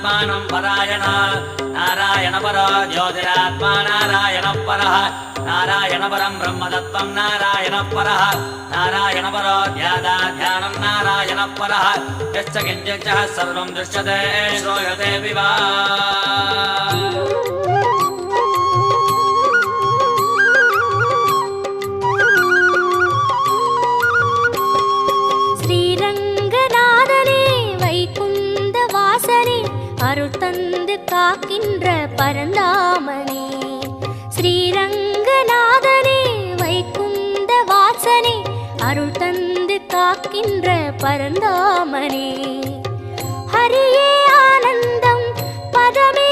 ज्योतिरात्मानं परायण नारायण परो ज्योतिरात्मा नारायण परः नारायण परं ब्रह्मतत्त्वं नारायण परः नारायण परो ध्यानं नारायण परः यश्च किञ्चित् सर्वं दृश्यते श्रूयते विवा அருள் தந்து காக்கின்ற பரந்தாமனே ஸ்ரீரங்கநாதனே வைகுந்த வாசனே அருள் தந்து காக்கின்ற பரந்தாமனே ஹரியே ஆனந்தம் பதமே